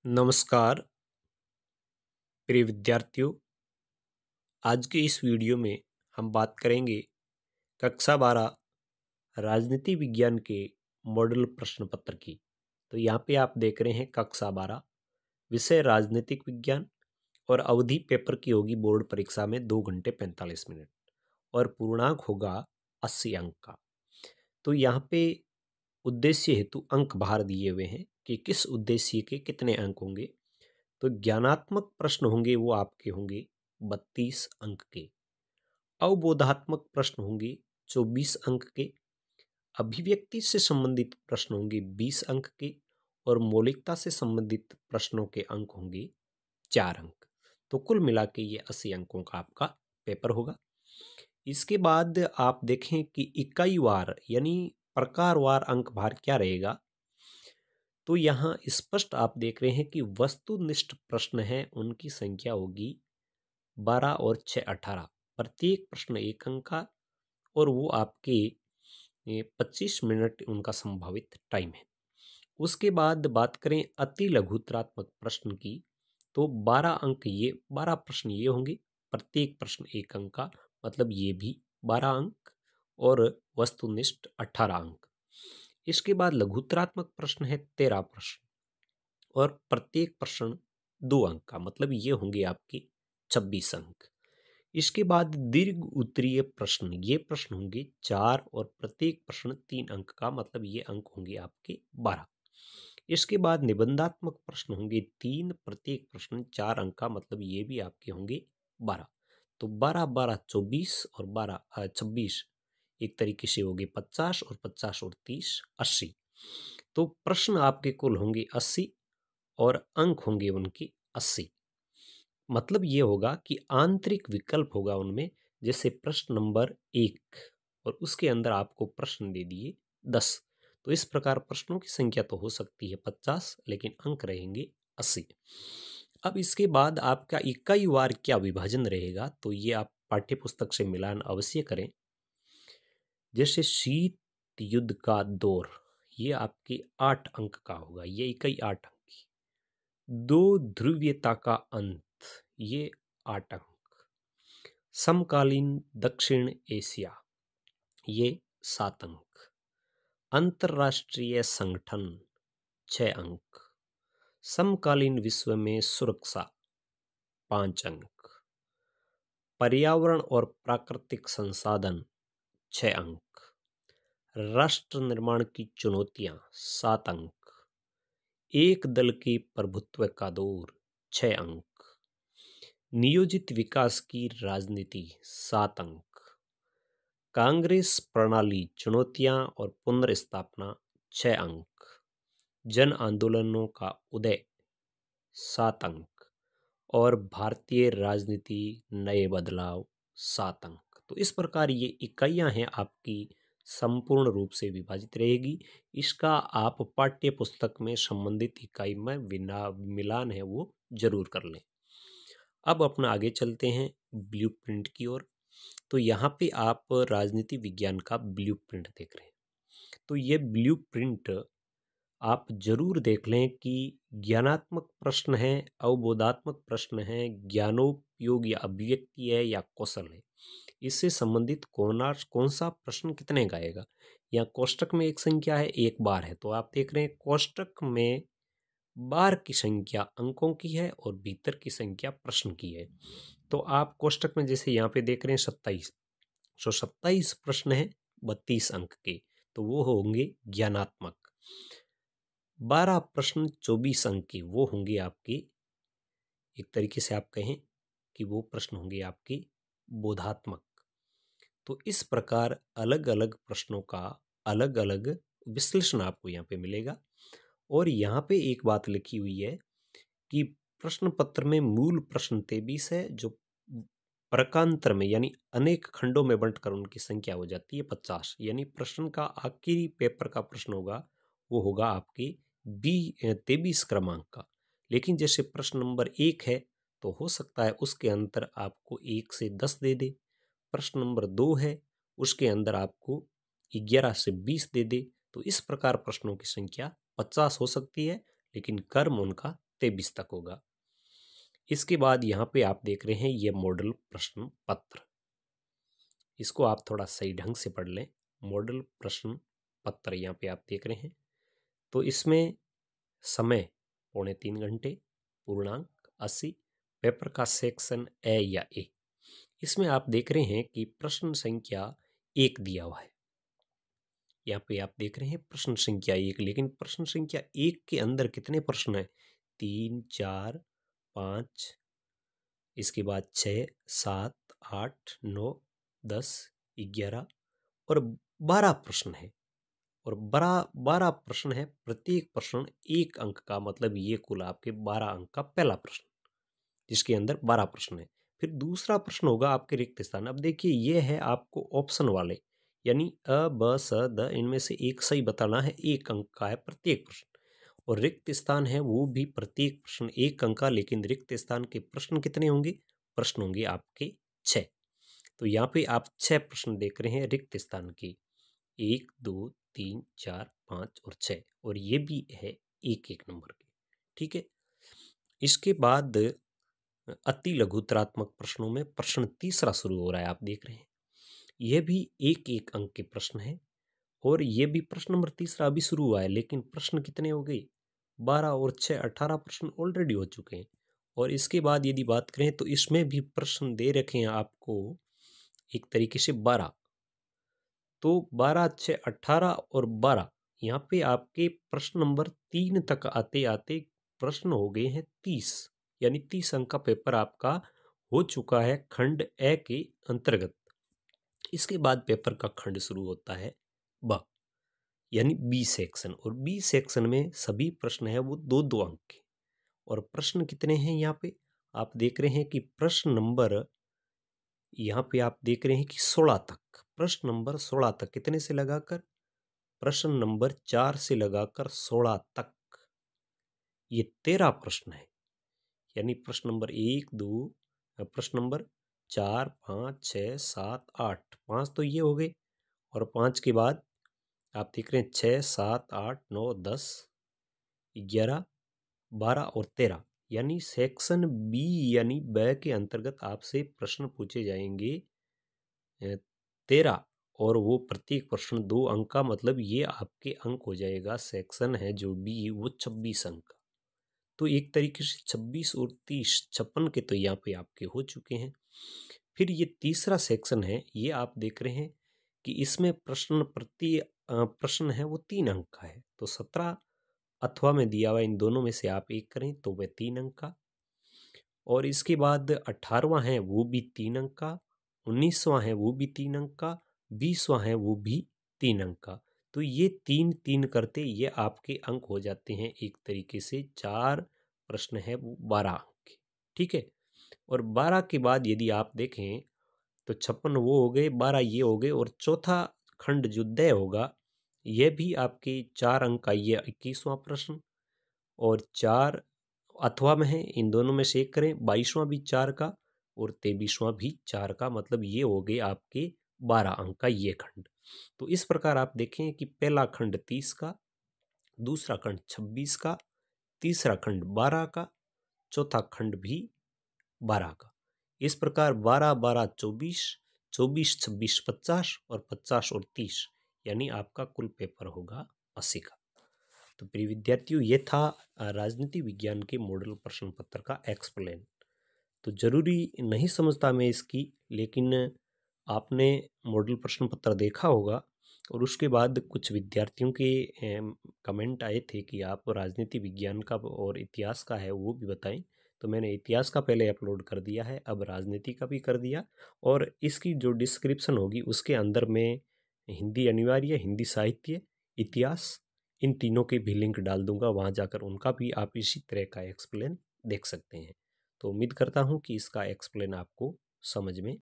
नमस्कार प्रिय विद्यार्थियों। आज के इस वीडियो में हम बात करेंगे कक्षा 12 राजनीति विज्ञान के मॉडल प्रश्न पत्र की। तो यहाँ पे आप देख रहे हैं कक्षा 12 विषय राजनीतिक विज्ञान और अवधि पेपर की होगी बोर्ड परीक्षा में 2 घंटे 45 मिनट और पूर्णांक होगा 80 अंक का। तो यहाँ पे उद्देश्य हेतु अंक बाहर दिए हुए हैं कि किस उद्देश्य के कितने अंक होंगे। तो ज्ञानात्मक प्रश्न होंगे वो आपके होंगे 32 अंक के, अवबोधात्मक प्रश्न होंगे 24 अंक के, अभिव्यक्ति से संबंधित प्रश्न होंगे 20 अंक के और मौलिकता से संबंधित प्रश्नों के अंक होंगे 4 अंक। तो कुल मिला के ये 80 अंकों का आपका पेपर होगा। इसके बाद आप देखें कि इकाईवार यानी प्रकारवार अंक भार क्या रहेगा। तो यहाँ स्पष्ट आप देख रहे हैं कि वस्तुनिष्ठ प्रश्न हैं उनकी संख्या होगी 12 और 6 18, प्रत्येक प्रश्न 1 अंक का और वो आपके 25 मिनट उनका संभावित टाइम है। उसके बाद बात करें अति लघुतरात्मक प्रश्न की, तो 12 अंक ये 12 प्रश्न ये होंगे, प्रत्येक प्रश्न 1 अंक का, मतलब ये भी 12 अंक और वस्तुनिष्ठ 18 अंक। इसके बाद लघुतरात्मक प्रश्न है 13 प्रश्न और प्रत्येक प्रश्न 2 अंक का, मतलब ये होंगे आपके 26 अंक। इसके बाद दीर्घ उत्तरीय प्रश्न, ये प्रश्न होंगे 4 और प्रत्येक प्रश्न 3 अंक का, मतलब ये अंक होंगे आपके 12। इसके बाद निबंधात्मक प्रश्न होंगे 3, प्रत्येक प्रश्न 4 अंक का, मतलब ये भी आपके होंगे 12। तो 12 12 24 और 12 26 एक तरीके से होंगे 50 और 50 और 30 80। तो प्रश्न आपके कुल होंगे 80 और अंक होंगे उनके 80। मतलब ये होगा कि आंतरिक विकल्प होगा उनमें, जैसे प्रश्न नंबर 1 और उसके अंदर आपको प्रश्न दे दिए 10। तो इस प्रकार प्रश्नों की संख्या तो हो सकती है 50, लेकिन अंक रहेंगे 80। अब इसके बाद आपका इकाई वार क्या विभाजन रहेगा, तो ये आप पाठ्य पुस्तक से मिलान अवश्य करें। जैसे शीत युद्ध का दौर, ये आपके 8 अंक का होगा, ये इकाई 8 अंक की। 2 ध्रुवीयता का अंत, ये 8 अंक। समकालीन दक्षिण एशिया, ये 7 अंक। अंतरराष्ट्रीय संगठन 6 अंक। समकालीन विश्व में सुरक्षा 5 अंक। पर्यावरण और प्राकृतिक संसाधन 6 अंक। राष्ट्र निर्माण की चुनौतियां 7 अंक। एक दल के प्रभुत्व का दौर 6 अंक। नियोजित विकास की राजनीति 7 अंक। कांग्रेस प्रणाली चुनौतियां और पुनर्स्थापना 6 अंक। जन आंदोलनों का उदय 7 अंक और भारतीय राजनीति नए बदलाव 7 अंक। तो इस प्रकार ये इकाइयां हैं आपकी संपूर्ण रूप से विभाजित रहेगी। इसका आप पाठ्य पुस्तक में संबंधित इकाई में मिलान है वो जरूर कर लें। अब अपना आगे चलते हैं ब्लूप्रिंट की ओर। तो यहाँ पे आप राजनीति विज्ञान का ब्लूप्रिंट देख रहे हैं। तो ये ब्लूप्रिंट आप जरूर देख लें कि ज्ञानात्मक प्रश्न है, अवबोधात्मक प्रश्न है, ज्ञानोपयोग या अभिव्यक्ति है या कौशल है, इससे संबंधित कौन सा प्रश्न कितने का आएगा। या कोष्टक में एक संख्या है, एक बार है, तो आप देख रहे हैं कोष्टक में बार की संख्या अंकों की है और भीतर की संख्या प्रश्न की है। तो आप कोष्टक में जैसे यहाँ पे देख रहे हैं 27, तो 27 प्रश्न है 32 अंक के, तो वो होंगे ज्ञानात्मक। 12 प्रश्न 24 अंक के, वो होंगे आपके, एक तरीके से आप कहें कि वो प्रश्न होंगे आपके बोधात्मक। तो इस प्रकार अलग अलग प्रश्नों का अलग अलग विश्लेषण आपको यहाँ पे मिलेगा। और यहाँ पे एक बात लिखी हुई है कि प्रश्न पत्र में मूल प्रश्न 23 है, जो प्रकांतर में यानी अनेक खंडों में बंटकर उनकी संख्या हो जाती है 50। यानी प्रश्न का आखिरी पेपर का प्रश्न होगा वो होगा आपके 23 क्रमांक का। लेकिन जैसे प्रश्न नंबर 1 है तो हो सकता है उसके अंतर आपको 1 से 10 दे दे। प्रश्न नंबर 2 है उसके अंदर आपको 11 से 20 दे दे। तो इस प्रकार प्रश्नों की संख्या 50 हो सकती है, लेकिन क्रम उनका 23 तक होगा। इसके बाद यहाँ पे आप देख रहे हैं ये मॉडल प्रश्न पत्र, इसको आप थोड़ा सही ढंग से पढ़ लें। मॉडल प्रश्न पत्र यहाँ पे आप देख रहे हैं, तो इसमें समय 3.25 घंटे, पूर्णांक 80, पेपर का सेक्शन ए या ए। इसमें आप देख रहे हैं कि प्रश्न संख्या 1 दिया हुआ है। यहाँ पे आप देख रहे हैं प्रश्न संख्या 1, लेकिन प्रश्न संख्या 1 के अंदर कितने प्रश्न हैं? 3, 4, 5, इसके बाद 6, 7, 8, 9, 10, 11 और 12 प्रश्न है। और 12 प्रश्न है, प्रत्येक प्रश्न 1 अंक का, मतलब ये कुल आपके 12 अंक का पहला प्रश्न, जिसके अंदर 12 प्रश्न है। फिर दूसरा प्रश्न होगा आपके रिक्त स्थान। अब देखिए ये है आपको ऑप्शन वाले, यानी अ, ब, स, द, इनमें से एक सही बताना है, 1 अंक का है प्रत्येक प्रश्न। और रिक्त स्थान है वो भी प्रत्येक प्रश्न 1 अंक का, लेकिन रिक्त स्थान के प्रश्न कितने होंगे? प्रश्न होंगे आपके 6। तो यहाँ पे आप 6 प्रश्न देख रहे हैं रिक्त स्थान के, 1, 2, 3, 4, 5 और 6, और ये भी है 1-1 नंबर के। ठीक है। इसके बाद अति लघुतरात्मक प्रश्नों में प्रश्न तीसरा शुरू हो रहा है, आप देख रहे हैं। यह भी 1-1 अंक के प्रश्न है, और ये भी प्रश्न नंबर तीसरा अभी शुरू हुआ है, लेकिन प्रश्न कितने हो गए? 12 और 6 18 प्रश्न ऑलरेडी हो चुके हैं। और इसके बाद यदि बात करें तो इसमें भी प्रश्न दे रखे हैं आपको एक तरीके से 12, तो 12, 6, 18 और 12, यहाँ पे आपके प्रश्न नंबर 3 तक आते आते प्रश्न हो गए हैं 30, यानी 30 अंक का पेपर आपका हो चुका है खंड ए के अंतर्गत। इसके बाद पेपर का खंड शुरू होता है ब, यानी बी सेक्शन, और बी सेक्शन में सभी प्रश्न है वो 2-2 अंक के। और प्रश्न कितने हैं यहाँ पे? आप देख रहे हैं कि प्रश्न नंबर, यहाँ पे आप देख रहे हैं कि 16 तक, प्रश्न नंबर 16 तक, कितने से लगाकर? प्रश्न नंबर 4 से लगाकर 16 तक ये 13 प्रश्न है। यानी प्रश्न नंबर 1, 2, प्रश्न नंबर 4, 5, 6, 7, 8, 5 तो ये हो गए, और 5 के बाद आप देख रहे हैं 6, 7, 8, 9, 10, 11, 12 और 13, यानी सेक्शन बी यानी ब के अंतर्गत आपसे प्रश्न पूछे जाएंगे 13, और वो प्रत्येक प्रश्न 2 अंक का, मतलब ये आपके अंक हो जाएगा। सेक्शन है जो बी वो 26 अंक का। तो एक तरीके से 26 और 30 56 के तो यहाँ पे आपके हो चुके हैं। फिर ये तीसरा सेक्शन है, ये आप देख रहे हैं कि इसमें प्रश्न है वो 3 अंक का है, तो 17 अथवा में दिया हुआ, इन दोनों में से आप एक करें तो वह 3 अंक का। और इसके बाद 18वां है वो भी 3 अंक का, 19वां है वो भी 3 अंक का, 20वां है वो भी 3 अंक का। तो ये 3-3 करते ये आपके अंक हो जाते हैं एक तरीके से। 4 प्रश्न है वो 12 अंक के। ठीक है। और 12 के बाद यदि आप देखें तो 56 वो हो गए, 12 ये हो गए, और चौथा खंड जो द होगा यह भी आपके 4 अंक का, ये 21वां प्रश्न, और 4 अथवा में है, इन दोनों में से एक करें, 22वां भी 4 का और 23वां भी 4 का, मतलब ये हो गए आपके 12 अंक का ये खंड। तो इस प्रकार आप देखें कि पहला खंड 30 का, दूसरा खंड 26 का, तीसरा खंड 12 का, चौथा खंड भी 12 का। इस प्रकार 12, 12, 24, 24, 26, 50 और 50 और 30, यानी आपका कुल पेपर होगा 80 का। तो प्रिय विद्यार्थियों, ये था राजनीति विज्ञान के मॉडल प्रश्न पत्र का एक्सप्लेन। तो जरूरी नहीं समझता मैं इसकी, लेकिन आपने मॉडल प्रश्न पत्र देखा होगा, और उसके बाद कुछ विद्यार्थियों के कमेंट आए थे कि आप राजनीति विज्ञान का और इतिहास का है वो भी बताएं। तो मैंने इतिहास का पहले अपलोड कर दिया है, अब राजनीति का भी कर दिया, और इसकी जो डिस्क्रिप्शन होगी उसके अंदर मैं हिंदी अनिवार्य, हिंदी साहित्य, इतिहास, इन तीनों के भी लिंक डाल दूंगा, वहाँ जाकर उनका भी आप इसी तरह का एक्सप्लेन देख सकते हैं। तो उम्मीद करता हूँ कि इसका एक्सप्लेन आपको समझ में